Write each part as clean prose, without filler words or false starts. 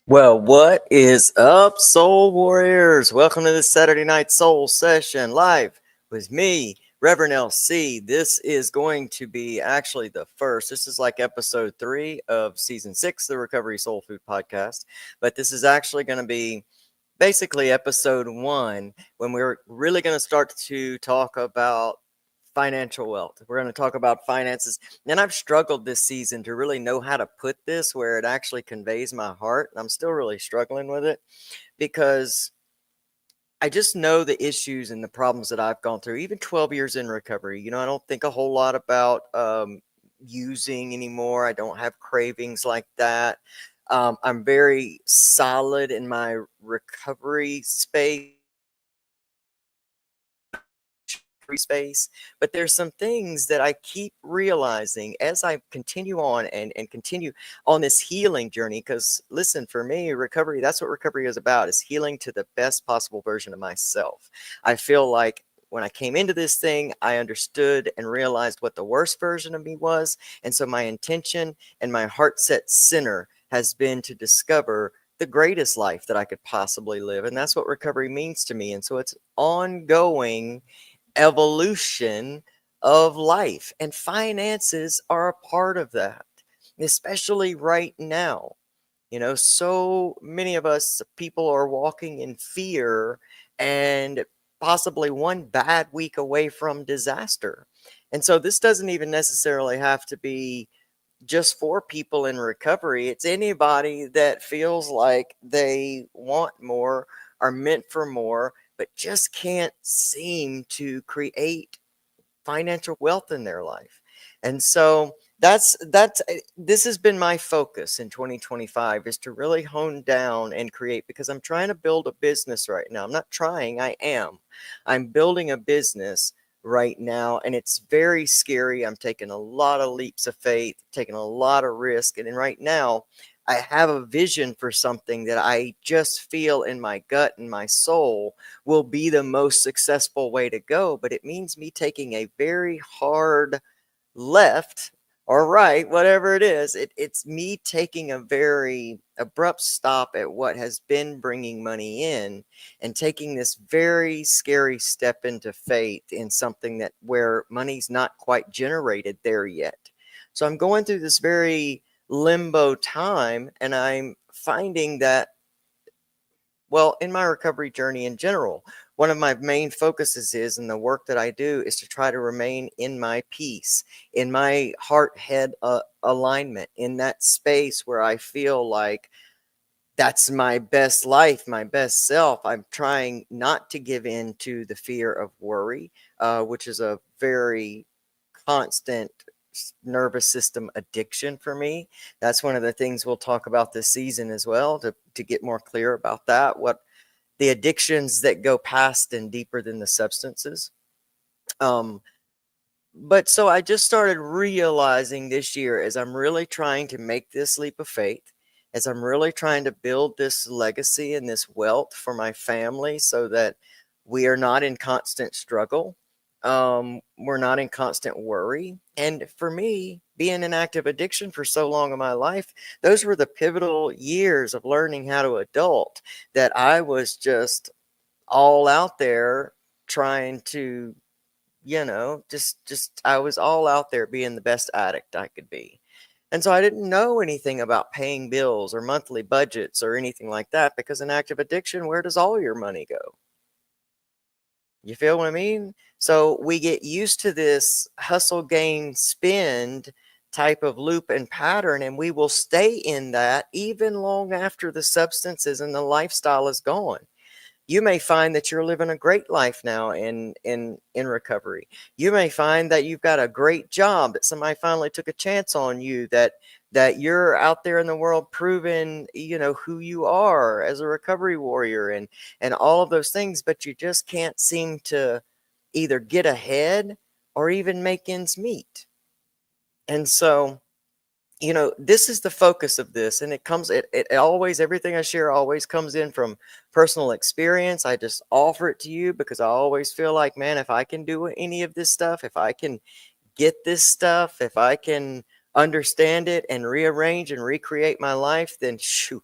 Well, what is up, Soul Warriors? Welcome to this Saturday night Soul Session live with me, Reverend LC. This is going to be actually the first. This is like episode 3 of season 6, the Recovery Soul Food Podcast. But this is actually going to be basically episode 1 when we're really going to start to talk about financial wealth. We're going to talk about finances. And I've struggled this season to really know how to put this where it actually conveys my heart. I'm still really struggling with it because I just know the issues and the problems that I've gone through, even 12 years in recovery. I don't think a whole lot about using anymore. I don't have cravings like that. I'm very solid in my recovery space free space. But there's some things that I keep realizing as I continue on and continue on this healing journey. Because listen, for me, recovery, that's what recovery is about, is healing to the best possible version of myself. I feel like when I came into this thing, I understood and realized what the worst version of me was. And so my intention and my heart set center has been to discover the greatest life that I could possibly live. And that's what recovery means to me. And so it's ongoing evolution of life, and finances are a part of that, especially right now. So many of us people are walking in fear and possibly one bad week away from disaster. And so this doesn't even necessarily have to be just for people in recovery. It's anybody that feels like they want more, are meant for more, but just can't seem to create financial wealth in their life. And so this has been my focus in 2025, is to really hone down and create, because I'm trying to build a business right now. I'm not trying, I'm building a business right now, and it's very scary. I'm taking a lot of leaps of faith, taking a lot of risk, and then right now I have a vision for something that I just feel in my gut and my soul will be the most successful way to go. But it means me taking a very hard left or right, whatever it is. It's me taking a very abrupt stop at what has been bringing money in and taking this very scary step into faith in something that where money's not quite generated there yet. So I'm going through this very limbo time, and I'm finding that, well, in my recovery journey in general, one of my main focuses is, and the work that I do is to try to remain in my peace, in my heart head alignment, in that space where I feel like that's my best life, my best self. I'm trying not to give in to the fear of worry, which is a very constant nervous system addiction for me. That's one of the things we'll talk about this season as well, to get more clear about that, what the addictions that go past and deeper than the substances. Um, but so I just started realizing this year, as I'm really trying to make this leap of faith, as I'm really trying to build this legacy and this wealth for my family so that we are not in constant struggle. We're not in constant worry. And for me, being in active addiction for so long in my life, those were the pivotal years of learning how to adult, that I was just all out there trying to, just I was all out there being the best addict I could be. And so I didn't know anything about paying bills or monthly budgets or anything like that, because in active addiction, where does all your money go? You feel what I mean? So we get used to this hustle, gain, spend type of loop and pattern, and we will stay in that even long after the substances and the lifestyle is gone. You may find that you're living a great life now in recovery. You may find that you've got a great job, that somebody finally took a chance on you, that you're out there in the world proving, who you are as a recovery warrior, and all of those things, but you just can't seem to either get ahead or even make ends meet. And so, this is the focus of this, and it always, everything I share always comes in from personal experience. I just offer it to you because I always feel like, man, if I can do any of this stuff, if I can get this stuff, if I can understand it and rearrange and recreate my life, then shoot,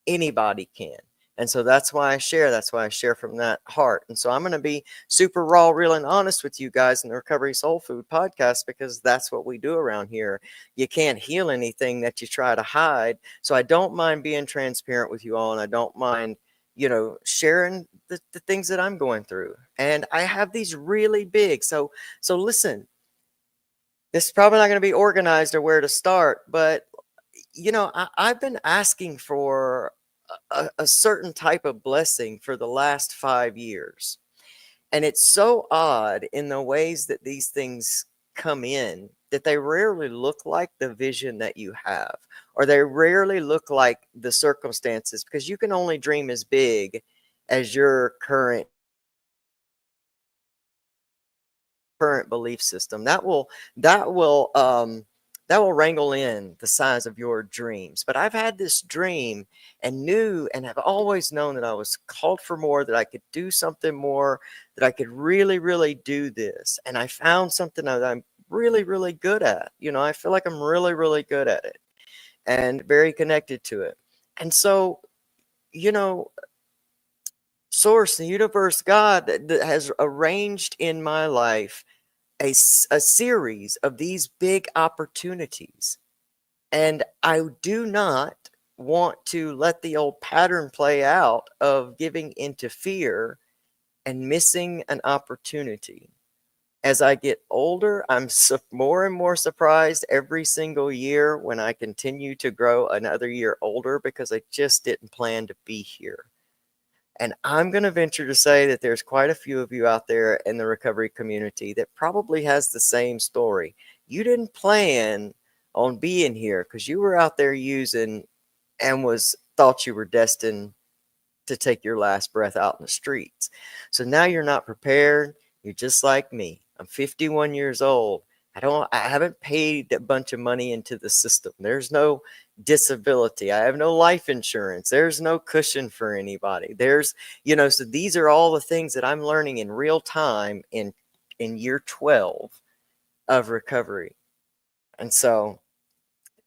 Anybody can. And so that's why I share. That's why I share from that heart. And so I'm going to be super raw, real, and honest with you guys in the Recovery Soul Food podcast, because that's what we do around here. You can't heal anything that you try to hide. So I don't mind being transparent with you all, and I don't mind, sharing the things that I'm going through. And I have these really big. So listen, this is probably not going to be organized or where to start, but I've been asking for a certain type of blessing for the last 5 years. And it's so odd in the ways that these things come in that they rarely look like the vision that you have, or they rarely look like the circumstances, because you can only dream as big as your current belief system. That will wrangle in the size of your dreams. But I've had this dream and knew and have always known that I was called for more, that I could do something more, that I could really, really do this. And I found something that I'm really, really good at. I feel like I'm really, really good at it and very connected to it. And so, you know, Source, the universe, God that has arranged in my life a series of these big opportunities. And I do not want to let the old pattern play out of giving into fear and missing an opportunity. As I get older, I'm more and more surprised every single year when I continue to grow another year older, because I just didn't plan to be here. And I'm going to venture to say that there's quite a few of you out there in the recovery community that probably has the same story. You didn't plan on being here because you were out there using and thought you were destined to take your last breath out in the streets. So now you're not prepared. You're just like me. I'm 51 years old. I haven't paid a bunch of money into the system. There's no disability. I have no life insurance. There's no cushion for anybody. So these are all the things that I'm learning in real time in year 12 of recovery. And so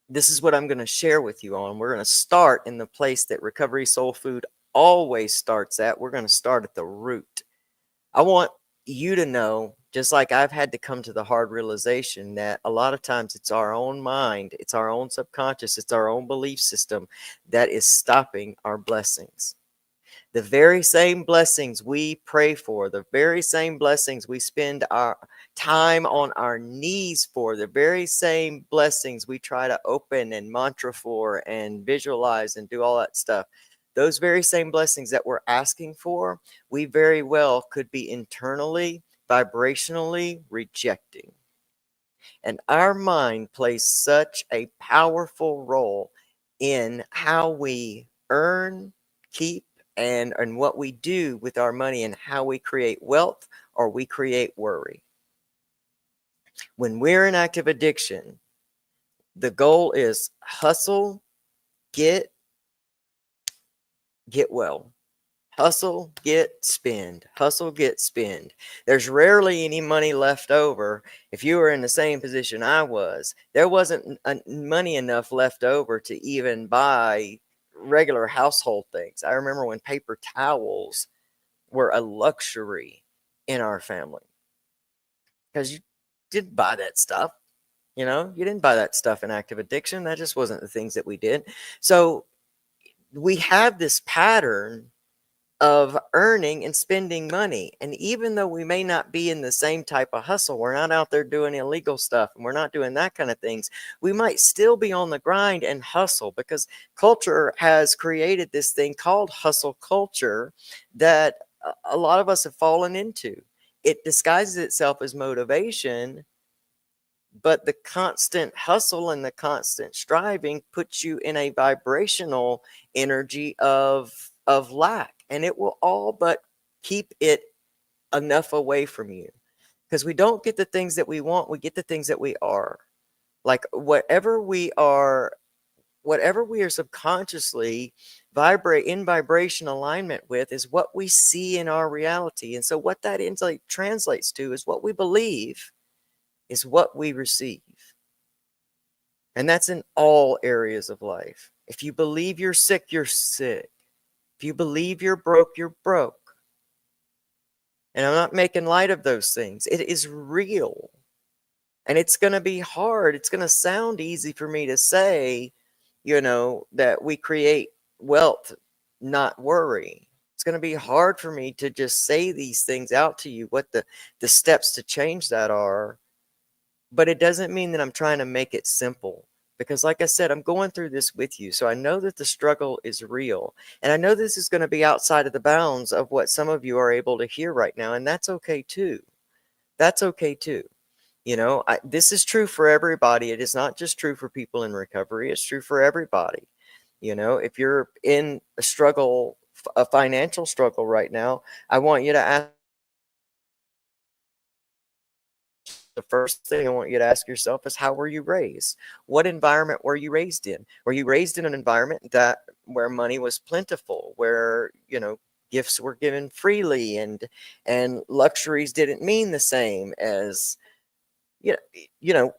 this is what I'm going to share with you on. We're going to start in the place that Recovery Soul Food always starts at. We're going to start at the root. I want you to know, just like I've had to come to the hard realization, that a lot of times it's our own mind, it's our own subconscious, it's our own belief system that is stopping our blessings. The very same blessings we pray for, the very same blessings we spend our time on our knees for, the very same blessings we try to open and mantra for and visualize and do all that stuff, those very same blessings that we're asking for, we very well could be internally, vibrationally rejecting. And our mind plays such a powerful role in how we earn, keep, and what we do with our money, and how we create wealth or we create worry. When we're in active addiction, the goal is hustle, get well. Hustle, get, spend. Hustle, get, spend. There's rarely any money left over. If you were in the same position I was, there wasn't money enough left over to even buy regular household things. I remember when paper towels were a luxury in our family, because you didn't buy that stuff. You didn't buy that stuff in active addiction. That just wasn't the things that we did. So we have this pattern of earning and spending money. And even though we may not be in the same type of hustle, we're not out there doing illegal stuff and we're not doing that kind of things, we might still be on the grind and hustle, because culture has created this thing called hustle culture that a lot of us have fallen into. It disguises itself as motivation, but the constant hustle and the constant striving puts you in a vibrational energy of lack, and it will all but keep it enough away from you, because we don't get the things that we want, we get the things that we are. Like whatever we are subconsciously in vibration alignment with is what we see in our reality. And so what that translates to is what we believe is what we receive. And that's in all areas of life. If you believe you're sick, you're sick. If you believe you're broke, you're broke. And I'm not making light of those things. It is real. And it's going to be hard. It's going to sound easy for me to say, that we create wealth, not worry. It's going to be hard for me to just say these things out to you, what the steps to change that are. But it doesn't mean that I'm trying to make it simple. Because like I said, I'm going through this with you. So I know that the struggle is real. And I know this is going to be outside of the bounds of what some of you are able to hear right now. And that's okay too. That's okay too. This is true for everybody. It is not just true for people in recovery. It's true for everybody. If you're in a struggle, a financial struggle right now, I want you to ask. The first thing I want you to ask yourself is, how were you raised? What environment were you raised in? Were you raised in an environment where money was plentiful, where, gifts were given freely and luxuries didn't mean the same as,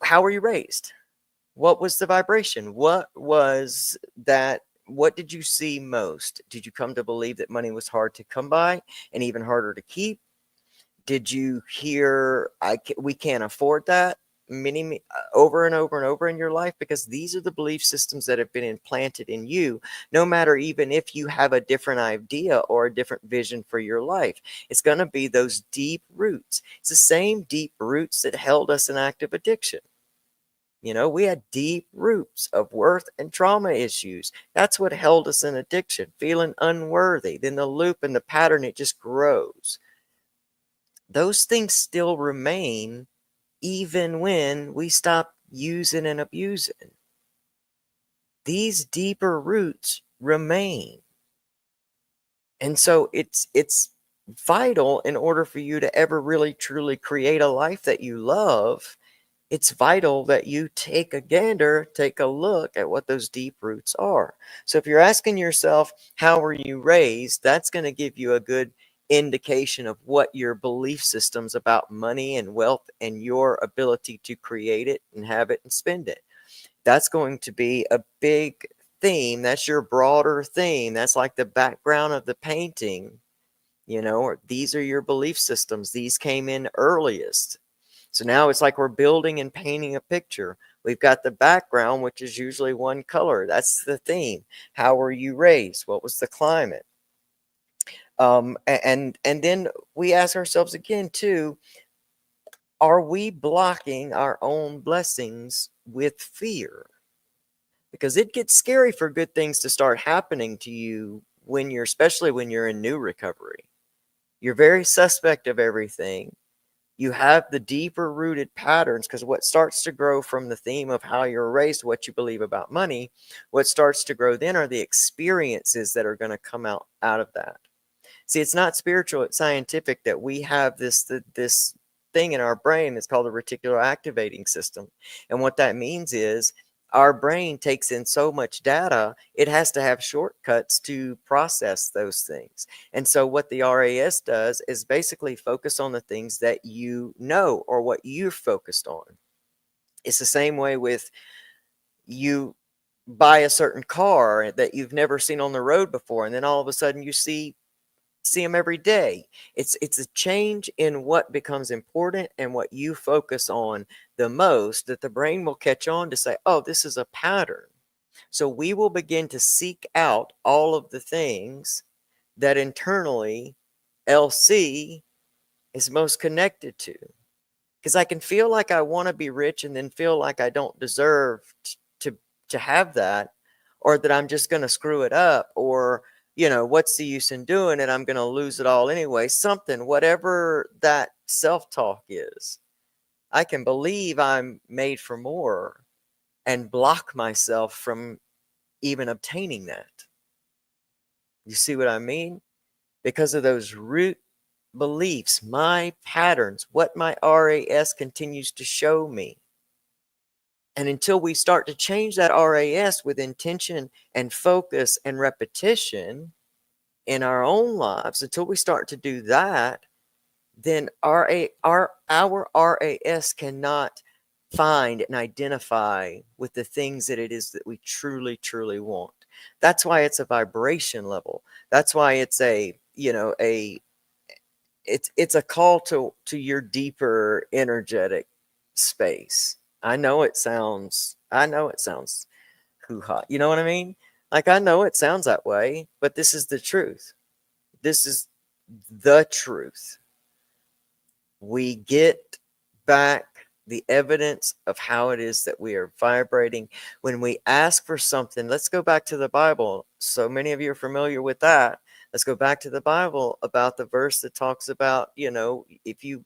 how were you raised? What was the vibration? What was that? What did you see most? Did you come to believe that money was hard to come by and even harder to keep? Did you hear, we can't afford that over and over and over in your life? Because these are the belief systems that have been implanted in you, no matter even if you have a different idea or a different vision for your life. It's going to be those deep roots. It's the same deep roots that held us in active addiction. We had deep roots of worth and trauma issues. That's what held us in addiction, feeling unworthy. Then the loop and the pattern, it just grows. Those things still remain even when we stop using and abusing. These deeper roots remain. And so it's vital, in order for you to ever really truly create a life that you love, it's vital that you take a look at what those deep roots are. So if you're asking yourself, how were you raised? That's going to give you a good indication of what your belief systems about money and wealth and your ability to create it and have it and spend it. That's going to be a big theme. That's your broader theme. That's like the background of the painting, or these are your belief systems. These came in earliest. So now it's like we're building and painting a picture. We've got the background, which is usually one color. That's the theme. How were you raised? What was the climate? And then we ask ourselves again too, are we blocking our own blessings with fear? Because it gets scary for good things to start happening to you especially when you're in new recovery. You're very suspect of everything. You have the deeper rooted patterns, because what starts to grow from the theme of how you're raised, what you believe about money, what starts to grow then are the experiences that are going to come out of that. See, it's not spiritual, it's scientific that we have this thing in our brain that's called the reticular activating system. And what that means is our brain takes in so much data, it has to have shortcuts to process those things. And so what the RAS does is basically focus on the things that you know, or what you're focused on. It's the same way with you buy a certain car that you've never seen on the road before, and then all of a sudden you see them every day. It's a change in what becomes important and what you focus on the most, that the brain will catch on to say, oh, this is a pattern. So we will begin to seek out all of the things that internally LC is most connected to. Because I can feel like I want to be rich and then feel like I don't deserve to have that, or that I'm just going to screw it up, or what's the use in doing it? I'm going to lose it all anyway. Something, whatever that self-talk is. I can believe I'm made for more and block myself from even obtaining that. You see what I mean? Because of those root beliefs, my patterns, what my RAS continues to show me. And until we start to change that RAS with intention and focus and repetition in our own lives, until we start to do that, then our RAS cannot find and identify with the things that it is that we truly, truly want. That's why it's a vibration level. That's why it's a, you know, it's a call to your deeper energetic space. I know it sounds hoo-ha. You know what I mean? Like, I know it sounds that way, but this is the truth. This is the truth. We get back the evidence of how it is that we are vibrating when we ask for something. Let's go back to the Bible. So many of you are familiar with that. Let's go back to the Bible about the verse that talks about, if you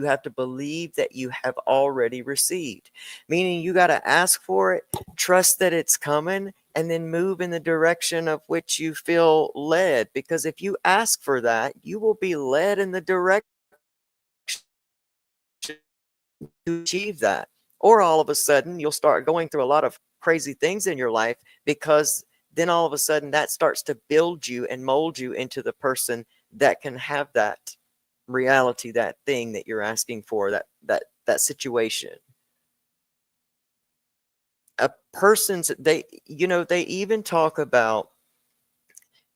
have to believe that you have already received, meaning you got to ask for it, trust that it's coming, and then move in the direction of which you feel led. Because if you ask for that, you will be led in the direction to achieve that. Or all of a sudden, you'll start going through a lot of crazy things in your life, because then all of a sudden that starts to build you and mold you into the person that can have that reality, that thing that you're asking for, that situation. A person's they even talk about,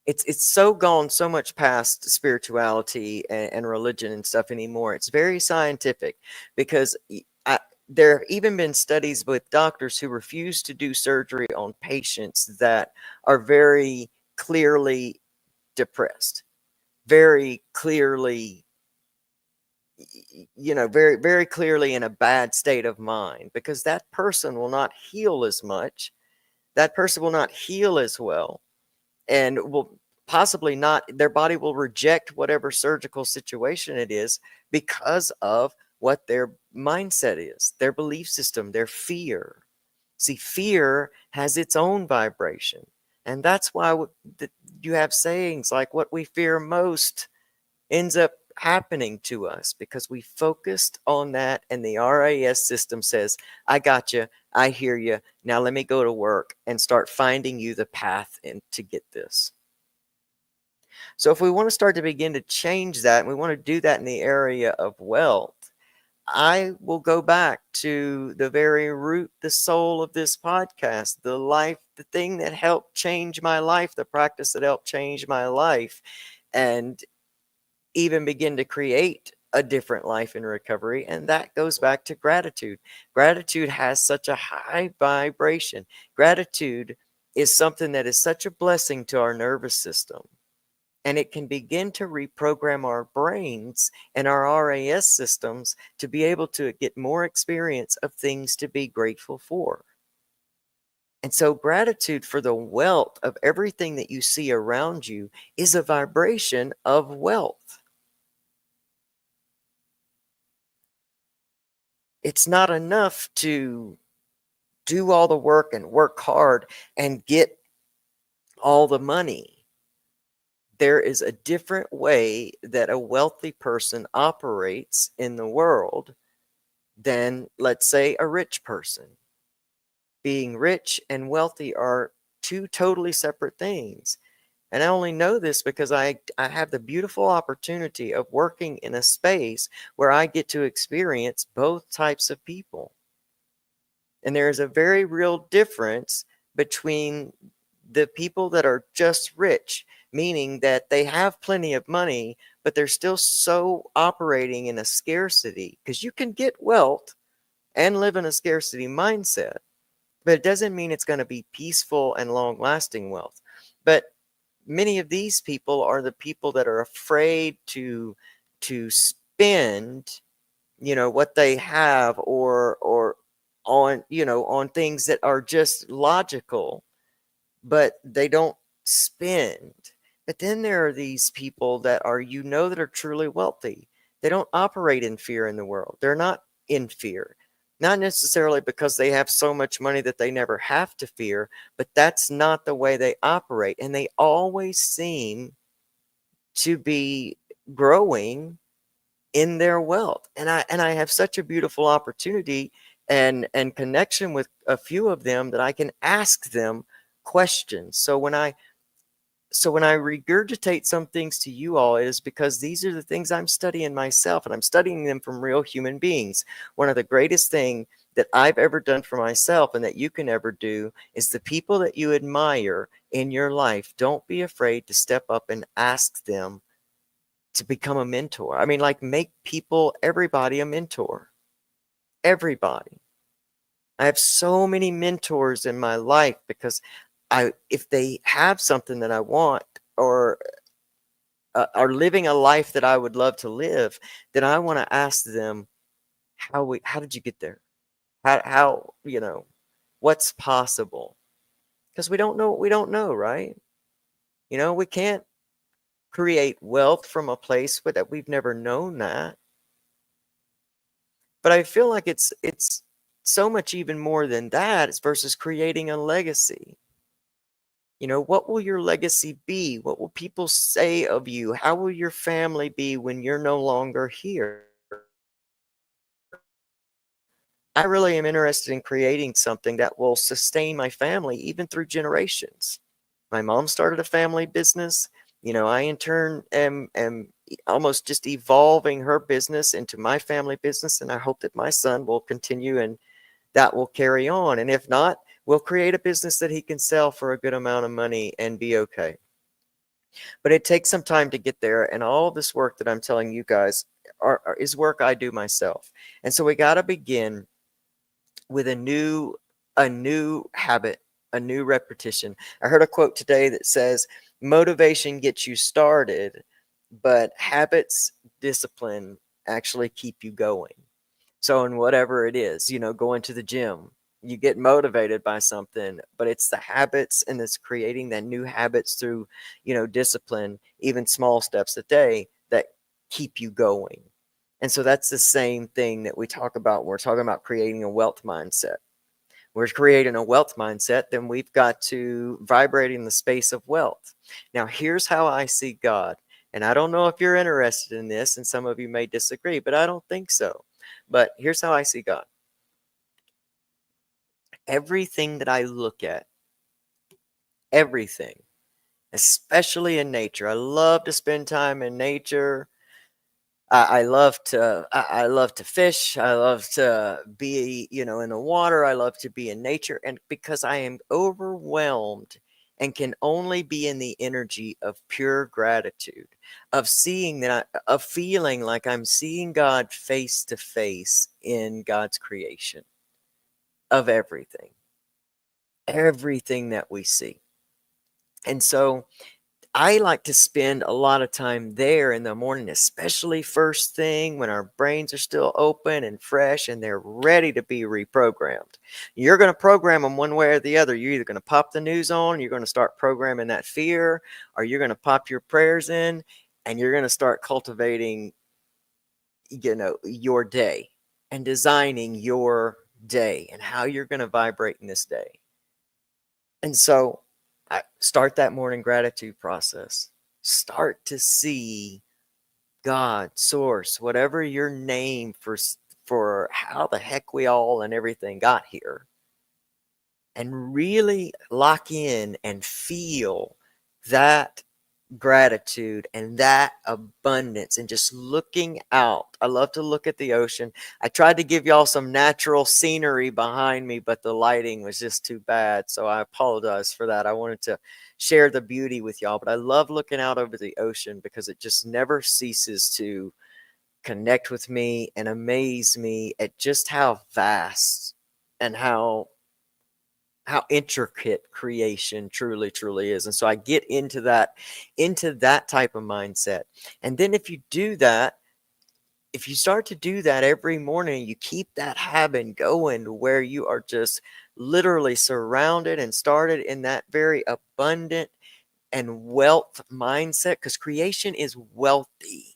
it's so gone so much past spirituality and religion and stuff anymore. It's very scientific, because there have even been studies with doctors who refuse to do surgery on patients that are very clearly depressed, very clearly, very, very clearly in a bad state of mind, because that person will not heal as much. That person will not heal as well, and will possibly not, their body will reject whatever surgical situation it is, because of what their mindset is, their belief system, their fear. See, fear has its own vibration. And that's why you have sayings like, what we fear most ends up happening to us, because we focused on that. And the RAS system says, I got you. I hear you. Now let me go to work and start finding you the path and to get this. So if we want to start to begin to change that, and we want to do that in the area of wealth, I will go back to the very root, the soul of this podcast, the thing that helped change my life, the practice that helped change my life, and even begin to create a different life in recovery. And that goes back to gratitude. Gratitude has such a high vibration. Gratitude is something that is such a blessing to our nervous system. And it can begin to reprogram our brains and our RAS systems to be able to get more experience of things to be grateful for. And so gratitude for the wealth of everything that you see around you is a vibration of wealth. It's not enough to do all the work and work hard and get all the money. There is a different way that a wealthy person operates in the world than, let's say, a rich person. Being rich and wealthy are two totally separate things. And I only know this because I have the beautiful opportunity of working in a space where I get to experience both types of people. And there is a very real difference between the people that are just rich, meaning that they have plenty of money, but they're still so operating in a scarcity, because you can get wealth and live in a scarcity mindset, but it doesn't mean it's going to be peaceful and long lasting wealth. But many of these people are the people that are afraid to spend, what they have, or on, on things that are just logical, but they don't spend. But then there are these people that are, that are truly wealthy. They don't operate in fear in the world. They're not in fear. Not necessarily because they have so much money that they never have to fear, but that's not the way they operate. And they always seem to be growing in their wealth. And I have such a beautiful opportunity and connection with a few of them that I can ask them questions. So when I regurgitate some things to you all, it is because these are the things I'm studying myself, and I'm studying them from real human beings. One of the greatest thing that I've ever done for myself and that you can ever do is the people that you admire in your life, don't be afraid to step up and ask them to become a mentor. I mean, like, make people, everybody, a mentor. Everybody. I have so many mentors in my life because if they have something that I want, or are living a life that I would love to live, then I want to ask them, how did you get there? How, what's possible? Because we don't know what we don't know, right? We can't create wealth from a place that we've never known that. But I feel like it's so much even more than that. It's versus creating a legacy. What will your legacy be? What will people say of you? How will your family be when you're no longer here? I really am interested in creating something that will sustain my family even through generations. My mom started a family business. I in turn am almost just evolving her business into my family business, and I hope that my son will continue and that will carry on. And if not, we'll create a business that he can sell for a good amount of money and be okay. But it takes some time to get there, and all this work that I'm telling you guys is work I do myself. And so we got to begin with a new habit, a new repetition. I heard a quote today that says, motivation gets you started, but habits, discipline actually keep you going. So in whatever it is, going to the gym, you get motivated by something, but it's the habits and it's creating that new habits through, discipline, even small steps a day that keep you going. And so that's the same thing that we talk about. We're talking about creating a wealth mindset. We're creating a wealth mindset, then we've got to vibrate in the space of wealth. Now, here's how I see God. And I don't know if you're interested in this, and some of you may disagree, but I don't think so. But here's how I see God. Everything that I look at, everything, especially in nature, I love to spend time in nature. I love to fish. I love to be, in the water. I love to be in nature. And because I am overwhelmed and can only be in the energy of pure gratitude, of seeing of feeling like I'm seeing God face to face in God's creation of everything that we see. And so I like to spend a lot of time there in the morning, especially first thing when our brains are still open and fresh and they're ready to be reprogrammed. You're going to program them one way or the other. You're either going to pop the news on, you're going to start programming that fear, or you're going to pop your prayers in and you're going to start cultivating, your day and designing your day and how you're going to vibrate in this day. And so I start that morning gratitude process. Start to see God, source, whatever your name for how the heck we all and everything got here. And really lock in and feel that gratitude and that abundance and just looking out. I love to look at the ocean. I tried to give y'all some natural scenery behind me, but the lighting was just too bad. So I apologize for that. I wanted to share the beauty with y'all, but I love looking out over the ocean because it just never ceases to connect with me and amaze me at just how vast and how intricate creation truly is. And so I get into that type of mindset. And then if you start to do that every morning, you keep that habit going to where you are just literally surrounded and started in that very abundant and wealth mindset, because creation is wealthy.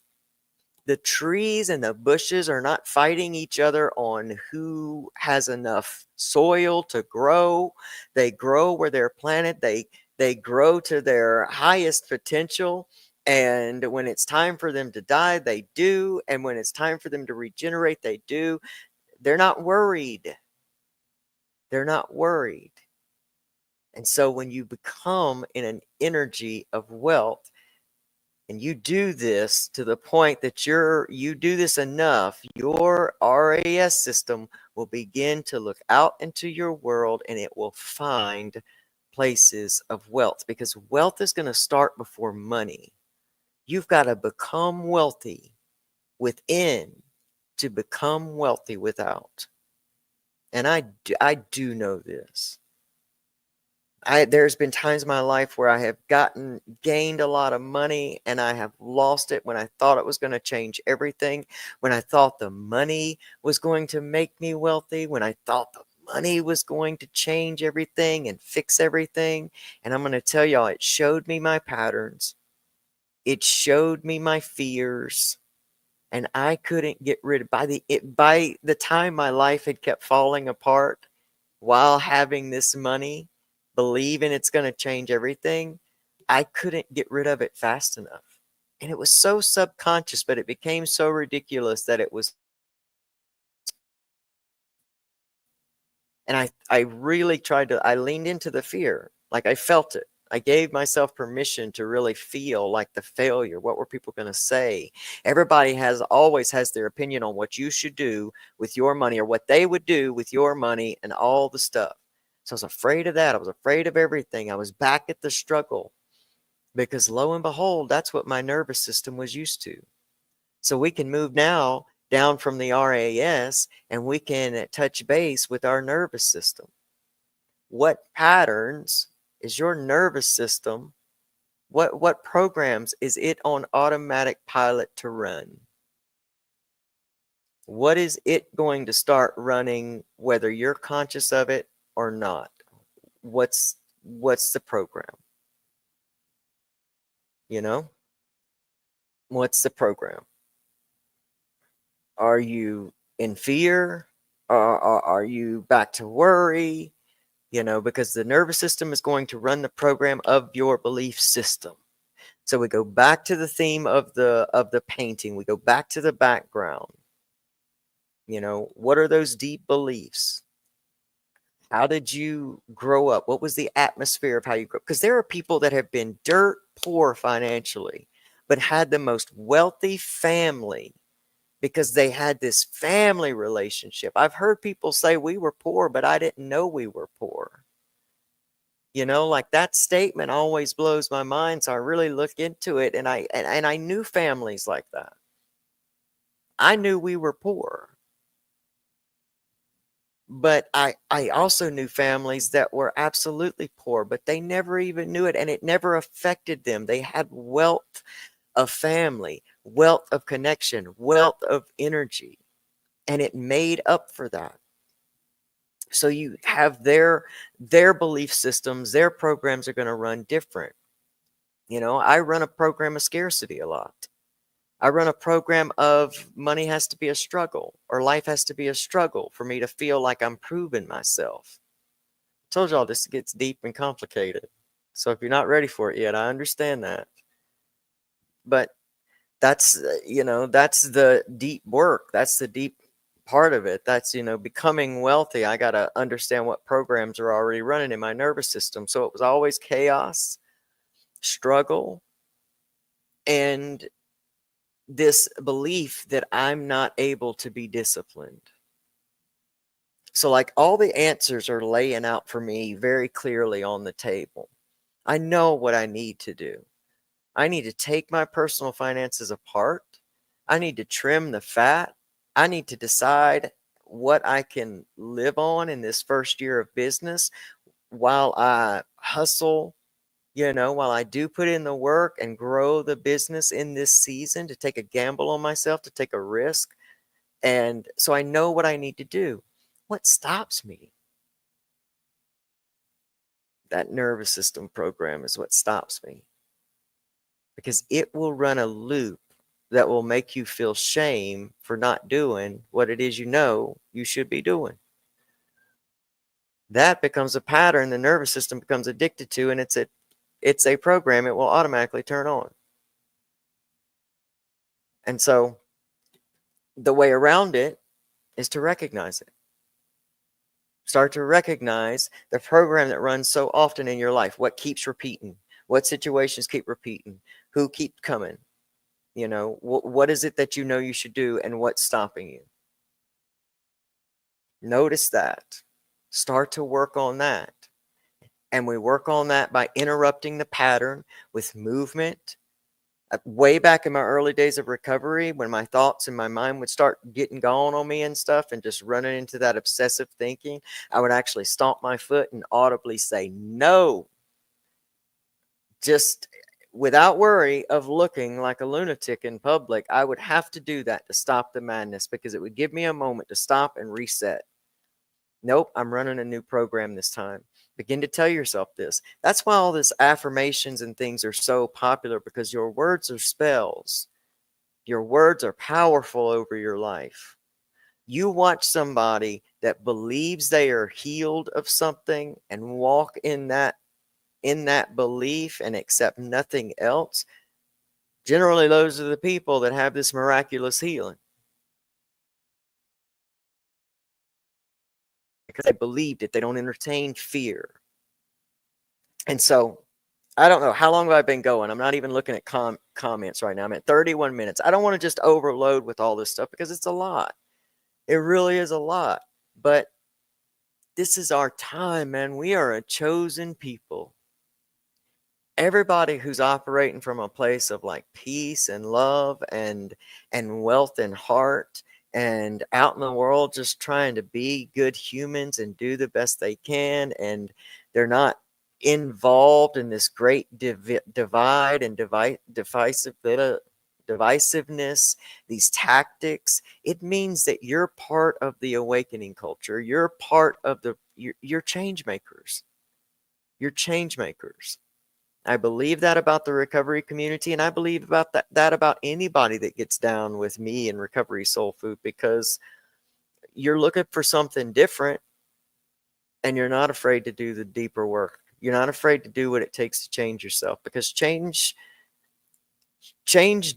The trees and the bushes are not fighting each other on who has enough soil to grow. They grow where they're planted. They grow to their highest potential. And when it's time for them to die, they do. And when it's time for them to regenerate, they do. They're not worried. They're not worried. And so when you become in an energy of wealth, and you do this to the point that you do this enough, your RAS system will begin to look out into your world, and it will find places of wealth, because wealth is going to start before money. You've got to become wealthy within to become wealthy without. And I do know this. There's been times in my life where I have gained a lot of money, and I have lost it when I thought it was going to change everything, when I thought the money was going to make me wealthy, when I thought the money was going to change everything and fix everything. And I'm going to tell y'all, it showed me my patterns. It showed me my fears, and I couldn't get rid of by the time my life had kept falling apart while having this money, believing it's going to change everything, I couldn't get rid of it fast enough. And it was so subconscious, but it became so ridiculous that it was. And I really I leaned into the fear. Like, I felt it. I gave myself permission to really feel like the failure. What were people going to say? Everybody always has their opinion on what you should do with your money, or what they would do with your money, and all the stuff. So I was afraid of that. I was afraid of everything. I was back at the struggle, because lo and behold, that's what my nervous system was used to. So we can move now down from the RAS, and we can touch base with our nervous system. What patterns is your nervous system? What programs is it on automatic pilot to run? What is it going to start running, whether you're conscious of it or not? What's the program? You know? What's the program? Are you in fear? Are you back to worry? Because the nervous system is going to run the program of your belief system. So we go back to the theme of the painting. We go back to the background. What are those deep beliefs? How did you grow up? What was the atmosphere of how you grew up? Because there are people that have been dirt poor financially, but had the most wealthy family because they had this family relationship. I've heard people say we were poor, but I didn't know we were poor. Like, that statement always blows my mind. So I really look into it, and I knew families like that. I knew we were poor. But I also knew families that were absolutely poor, but they never even knew it, and it never affected them. They had wealth of family, wealth of connection, wealth of energy, and it made up for that. So you have their belief systems, their programs are going to run different. I run a program of scarcity a lot. I run a program of money has to be a struggle, or life has to be a struggle for me to feel like I'm proving myself. I told y'all this gets deep and complicated. So if you're not ready for it yet, I understand that. But that's, that's the deep work. That's the deep part of it. That's, becoming wealthy. I got to understand what programs are already running in my nervous system. So it was always chaos, struggle, and this belief that I'm not able to be disciplined. So, like, all the answers are laying out for me very clearly on the table. I know what I need to do. I need to take my personal finances apart. I need to trim the fat. I need to decide what I can live on in this first year of business while I hustle, while I do put in the work and grow the business in this season, to take a gamble on myself, to take a risk. And so I know what I need to do. What stops me? That nervous system program is what stops me, because it will run a loop that will make you feel shame for not doing what it is you should be doing. That becomes a pattern the nervous system becomes addicted to, and it's a program it will automatically turn on. And so the way around it is to recognize it. Start to recognize the program that runs so often in your life. What keeps repeating? What situations keep repeating? Who keep coming? You know, what is it that you know you should do, and what's stopping you? Notice that. Start to work on that. And we work on that by interrupting the pattern with movement. Way back in my early days of recovery, when my thoughts and my mind would start getting gone on me and stuff and just running into that obsessive thinking, I would actually stomp my foot and audibly say, no, just without worry of looking like a lunatic in public. I would have to do that to stop the madness, because it would give me a moment to stop and reset. Nope, I'm running a new program this time. Begin to tell yourself this. That's why all this affirmations and things are so popular, because your words are spells. Your words are powerful over your life. You watch somebody that believes they are healed of something and walk in that belief and accept nothing else. Generally, those are the people that have this miraculous healing, because they believed it. They don't entertain fear. And so, I don't know, how long have I been going? I'm not even looking at comments right now. I'm at 31 minutes. I don't want to just overload with all this stuff, because it's a lot. It really is a lot. But this is our time, man. We are a chosen people. Everybody who's operating from a place of like peace and love and wealth and heart, and out in the world just trying to be good humans and do the best they can, and they're not involved in this great divide and divisiveness, these tactics. It means that you're part of the awakening culture. You're part of you're change makers. You're change makers. I believe that about the recovery community, and I believe about that about anybody that gets down with me in Recovery Soul Food, because you're looking for something different, and you're not afraid to do the deeper work. You're not afraid to do what it takes to change yourself, because change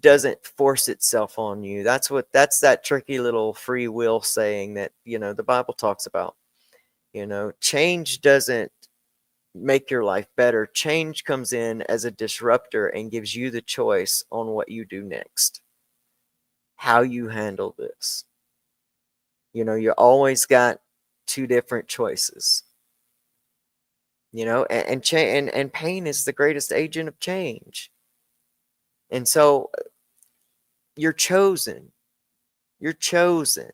doesn't force itself on you. That's that tricky little free will saying that, the Bible talks about. Change doesn't make your life better. Change comes in as a disruptor and gives you the choice on what you do next, how you handle this. You always got two different choices. And pain is the greatest agent of change. And so you're chosen. You're chosen.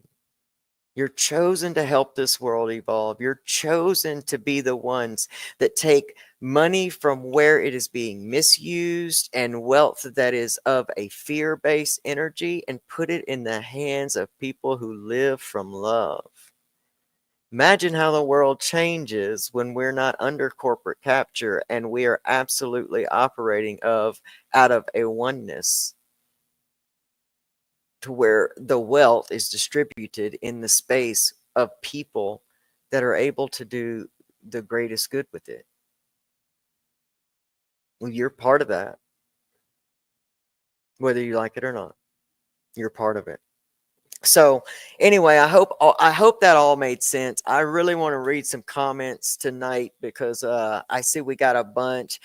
You're chosen to help this world evolve. You're chosen to be the ones that take money from where it is being misused and wealth that is of a fear-based energy, and put it in the hands of people who live from love. Imagine how the world changes when we're not under corporate capture and we are absolutely operating out of a oneness, to where the wealth is distributed in the space of people that are able to do the greatest good with it. Well, you're part of that. Whether you like it or not, you're part of it. So anyway, I hope that all made sense. I really want to read some comments tonight, because I see we got a bunch.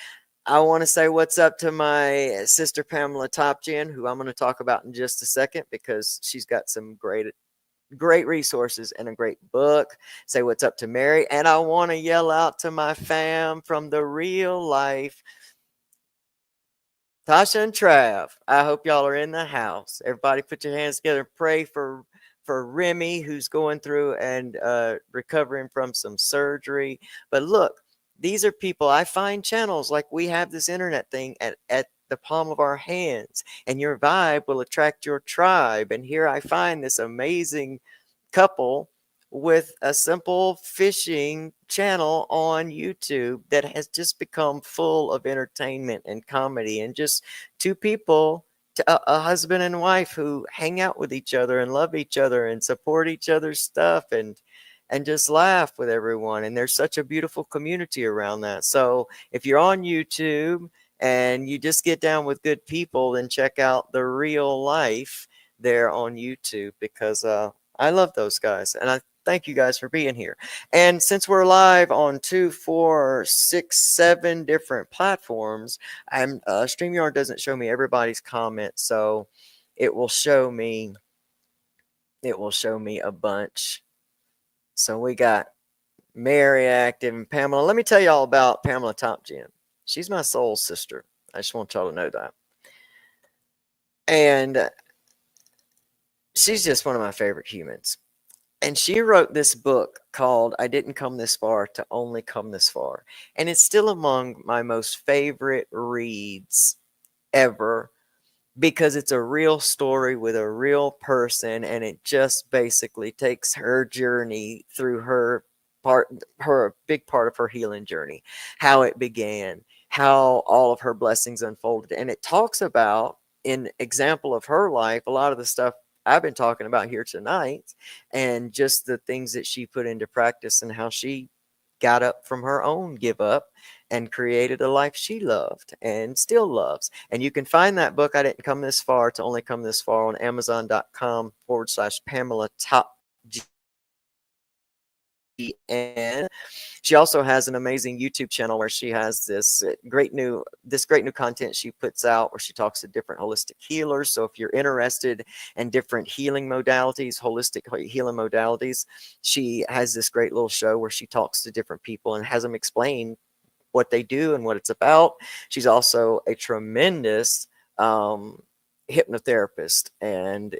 I want to say what's up to my sister Pamela Topjian, who I'm going to talk about in just a second, because she's got some great resources and a great book. Say what's up to Mary. And I want to yell out to my fam from the real life, Tasha and Trav. I hope y'all are in the house. Everybody put your hands together and pray for Remy, who's going through and recovering from some surgery. But look, these are people. I find channels like we have this internet thing at the palm of our hands, and your vibe will attract your tribe. And here I find this amazing couple with a simple fishing channel on YouTube that has just become full of entertainment and comedy, and just two people, a husband and wife, who hang out with each other and love each other and support each other's stuff, and just laugh with everyone. And there's such a beautiful community around that. So if you're on YouTube and you just get down with good people, then check out The Real Life there on YouTube, because I love those guys. And thank you guys for being here. And since we're live on 2, 4, 6, 7 different platforms, I'm StreamYard doesn't show me everybody's comments, so it will show me a bunch. So we got Mary Active and Pamela. Let me tell you all about Pamela Topgen. She's my soul sister. I just want y'all to know that. And she's just one of my favorite humans. And she wrote this book called I Didn't Come This Far to Only Come This Far. And it's still among my most favorite reads ever because it's a real story with a real person, and it just basically takes her journey through her big part of her healing journey, how it began, how all of her blessings unfolded. And it talks about, in example of her life, a lot of the stuff I've been talking about here tonight, and just the things that she put into practice and how she got up from her own give up and created a life she loved and still loves. And you can find that book, I Didn't Come This Far to Only Come This Far, on Amazon.com/Pamela Top GN. She also has an amazing YouTube channel where she has this great new content she puts out where she talks to different holistic healers. So if you're interested in different healing modalities, holistic healing modalities, she has this great little show where she talks to different people and has them explain what they do and what it's about. She's also a tremendous hypnotherapist, and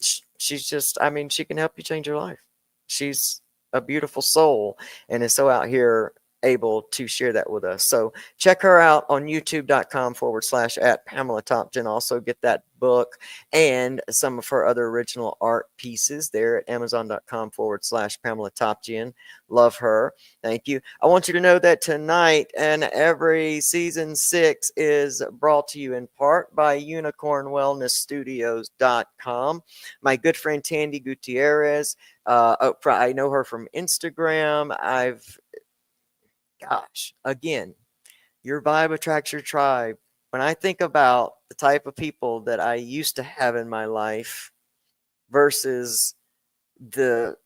she's just, I mean, she can help you change your life. She's a beautiful soul and is so out here able to share that with us. So check her out on youtube.com/@Pamela Topgen. Also get that book and some of her other original art pieces there at Amazon.com/Pamela Topgen. Love her. Thank you. I want you to know that tonight and every season 6 is brought to you in part by UnicornWellnessStudios.com. My good friend Tandy Gutierrez. I know her from Instagram. Again, your vibe attracts your tribe. When I think about the type of people that I used to have in my life versus the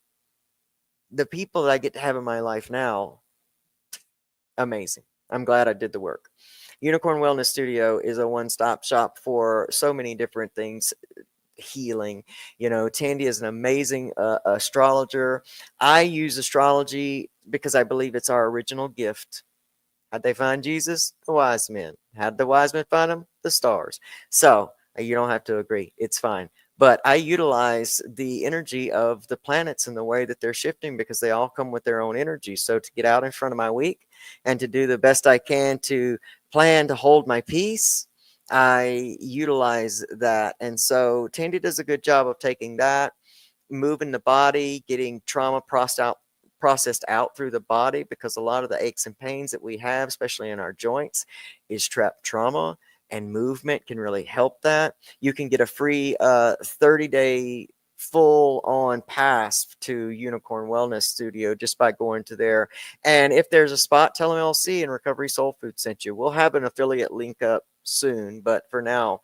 people that I get to have in my life now, amazing. I'm glad I did the work. Unicorn Wellness Studio is a one-stop shop for so many different things. Healing, Tandy is an amazing astrologer. I use astrology because I believe it's our original gift. How'd they find Jesus? The wise men. How'd the wise men find him? The stars. So you don't have to agree. It's fine. But I utilize the energy of the planets and the way that they're shifting because they all come with their own energy. So to get out in front of my week and to do the best I can to plan to hold my peace, I utilize that. And so Tandy does a good job of taking that, moving the body, getting trauma processed out through the body, because a lot of the aches and pains that we have, especially in our joints, is trapped trauma, and movement can really help that. You can get a free 30-day full-on pass to Unicorn Wellness Studio just by going to there. And if there's a spot, tell them LC and Recovery Soul Food sent you. We'll have an affiliate link up soon, but for now,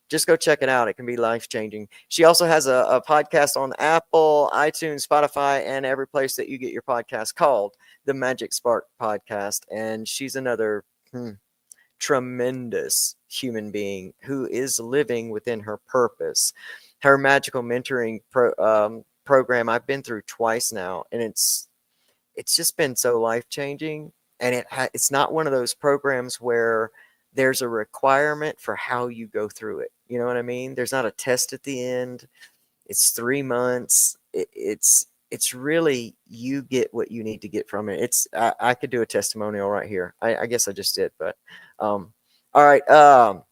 just go check it out. It can be life-changing. She also has a podcast on Apple, iTunes, Spotify, and every place that you get your podcast, called the Magic Spark Podcast. And she's another tremendous human being who is living within her purpose. Her magical mentoring program I've been through twice now, and it's just been so life-changing. And it's not one of those programs where there's a requirement for how you go through it. You know what I mean? There's not a test at the end. It's 3 months. It's really, you get what you need to get from it. I could do a testimonial right here. I guess I just did, but all right. The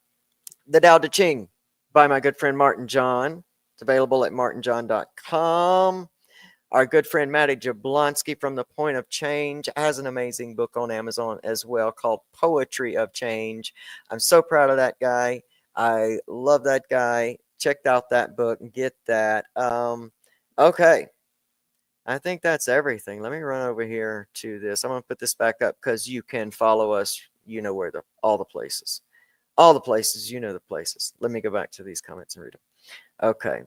Tao Te Ching by my good friend Martin John. It's available at martinjohn.com. Our good friend Matty Jablonski from The Point of Change has an amazing book on Amazon as well called Poetry of Change. I'm so proud of that guy. I love that guy. Checked out that book and get that. Okay. I think that's everything. Let me run over here to this. I'm going to put this back up because you can follow us. You know where all the places. All the places. You know the places. Let me go back to these comments and read them. Okay.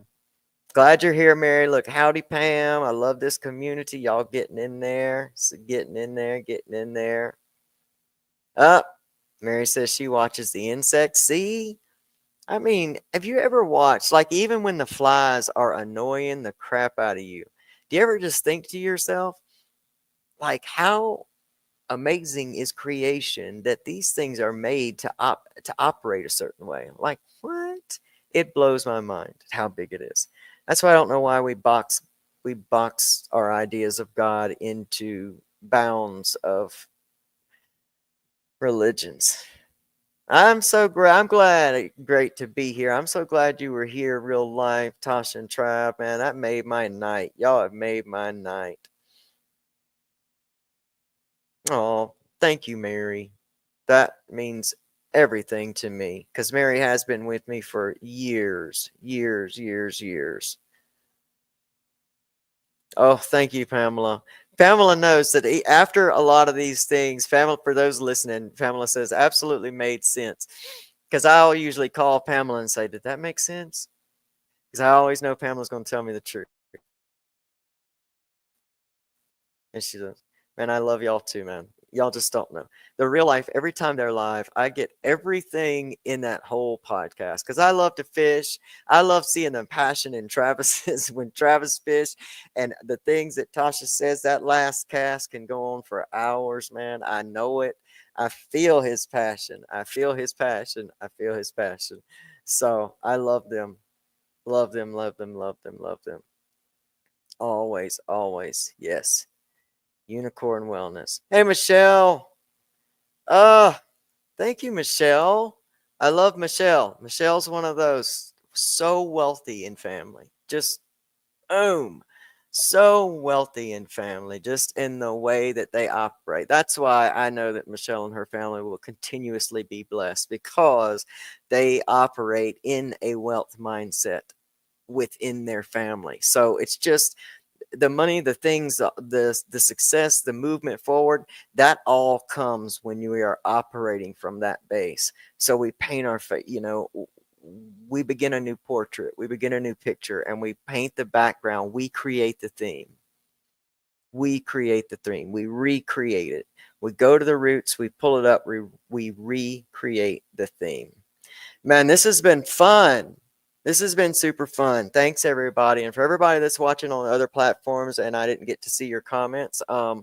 Glad you're here, Mary. Look, howdy, Pam. I love this community. Y'all getting in there. So getting in there, getting in there. Up. Mary says she watches the insects. See? I mean, have you ever watched, like, even when the flies are annoying the crap out of you, do you ever just think to yourself, like, how amazing is creation that these things are made to operate a certain way? Like, what? It blows my mind how big it is. That's why I don't know why we box our ideas of God into bounds of religions. I'm glad, great to be here. I'm so glad you were here, real life, Tasha and Trav, man. That made my night. Y'all have made my night. Oh, thank you, Mary. That means everything to me because Mary has been with me for years, years, years, years. Oh, thank you, Pamela. Pamela knows that after a lot of these things, Pamela, for those listening, Pamela says absolutely made sense. Because I'll usually call Pamela and say, did that make sense? Because I always know Pamela's going to tell me the truth. And she does. Man, I love y'all too, man. Y'all just don't know. The real life, every time they're live, I get everything in that whole podcast because I love to fish. I love seeing the passion in Travis's when Travis fish and the things that Tasha says. That last cast can go on for hours, man. I know it. I feel his passion. I feel his passion. I feel his passion. So I love them. Love them, love them, love them, love them. Always, always. Yes. Unicorn Wellness. Hey, Michelle. Uh, Thank you, Michelle. I love Michelle. Michelle's one of those so wealthy in family. Just boom. So wealthy in family, just in the way that they operate. That's why I know that Michelle and her family will continuously be blessed because they operate in a wealth mindset within their family. So it's just the money, the things, the success, the movement forward, that all comes when we are operating from that base. So we paint our face, we begin a new portrait, we begin a new picture, and we paint the background. We create the theme. We create the theme. We recreate it. We go to the roots, we pull it up, we recreate the theme. Man, this has been fun. This has been super fun. Thanks, everybody. And for everybody that's watching on other platforms and I didn't get to see your comments, I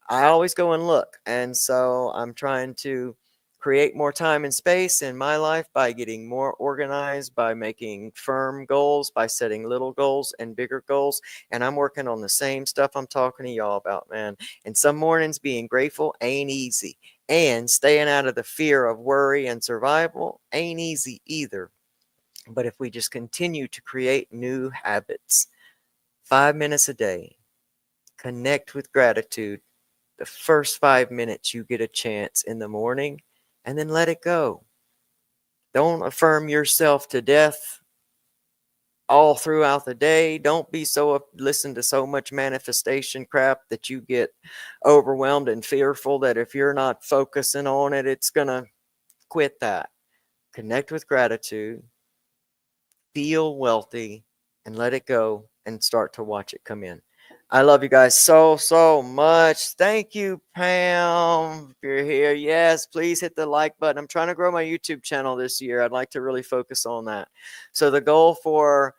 always go and look. And so I'm trying to create more time and space in my life by getting more organized, by making firm goals, by setting little goals and bigger goals. And I'm working on the same stuff I'm talking to y'all about, man. And some mornings being grateful ain't easy. And staying out of the fear of worry and survival ain't easy either. But if we just continue to create new habits, 5 minutes a day, connect with gratitude, the first 5 minutes you get a chance in the morning, and then let it go. Don't affirm yourself to death all throughout the day. Don't be listen to so much manifestation crap that you get overwhelmed and fearful that if you're not focusing on it, it's going to quit that. Connect with gratitude, feel wealthy, and let it go and start to watch it come in. I love you guys so much. Thank you, Pam, if you're here. Yes, please hit the like button. I'm trying to grow my YouTube channel this year. I'd like to really focus on that. So the goal for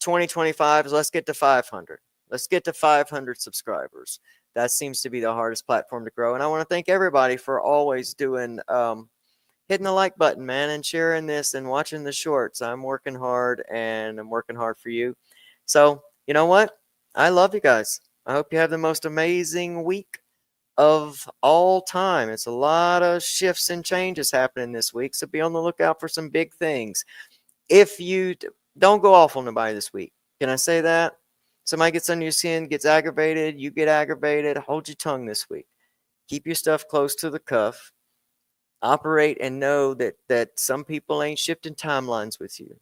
2025 is let's get to 500. Let's get to 500 subscribers. That seems to be the hardest platform to grow. And I want to thank everybody for always doing hitting the like button, man, and sharing this and watching the shorts. I'm working hard and I'm working hard for you. So, you know what? I love you guys. I hope you have the most amazing week of all time. It's a lot of shifts and changes happening this week. So be on the lookout for some big things. If you don't go off on nobody this week, can I say that? Somebody gets under your skin, gets aggravated, you get aggravated, hold your tongue this week. Keep your stuff close to the cuff. Operate and know that some people ain't shifting timelines with you.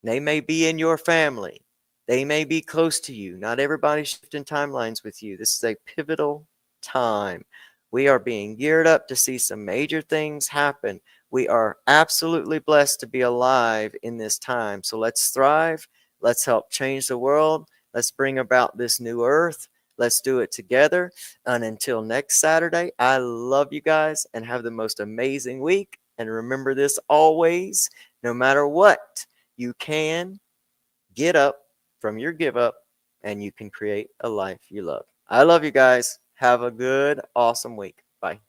They may be in your family. They may be close to you. Not everybody's shifting timelines with you. This is a pivotal time. We are being geared up to see some major things happen. We are absolutely blessed to be alive in this time. So let's thrive. Let's help change the world. Let's bring about this new earth. Let's do it together. And until next Saturday, I love you guys and have the most amazing week. And remember this always, no matter what, you can get up from your give up and you can create a life you love. I love you guys. Have a good, awesome week. Bye.